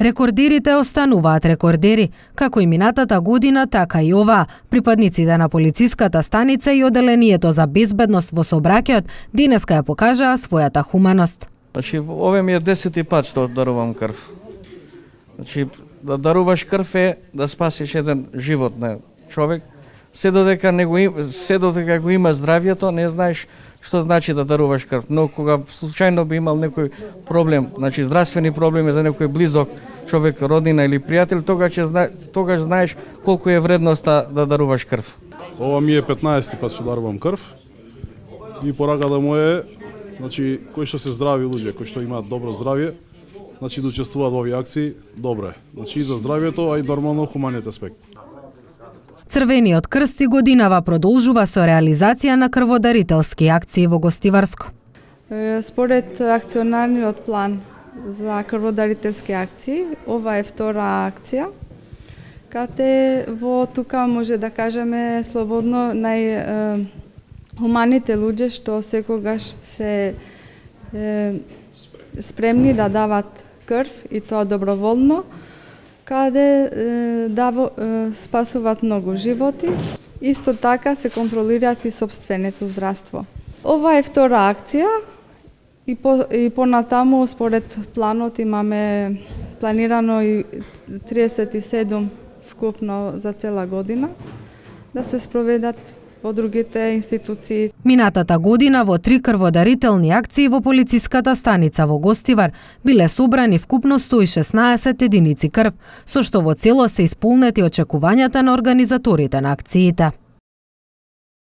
Рекордерите остануваат рекордери, како и минатата година, така и оваа. Припадниците на полициската станица и оделението за безбедност во сообраќајот денеска ја покажаа својата хуманост. Значи, овој ми е 10-ти пат што дарувам крв. Значи, да даруваш крв е да спасиш еден живот на човек. Се додека го има здравјето, не знаеш што значи да даруваш крв. Но кога случајно би имал некој проблем, значи здравствени проблеми за некој близок човек, роднина или пријател, тогаш знаеш колку е вредноста да даруваш крв. Ова ми е 15-ти пат што дарувам крв. И пораката му е, значи, кои што се здрави луѓе, кои што имаат добро здравје, значи да учествуваат во овие акции, добро е. Значи и за здравјето, а и нормално хуманиот аспект. Црвениот крст и годинава продолжува со реализација на крводарителски акции во Гостиварско. Според акционарниот план за крводарителски акции, ова е втора акција, каде во тука може да кажеме слободно најхуманите луѓе што секогаш се спремни да дават крв и тоа доброволно, каде спасуваат многу животи. Исто така се контролираат и сопственото здравство. Ова е втора акција и понатаму според планот имаме планирано и 37 вкупно за цела година да се спроведат во другите институции. Минатата година во 3 крводарителни акции во полициската станица во Гостивар биле собрани вкупно 116 единици крв, со што во целост се исполнети очекувањата на организаторите на акциите.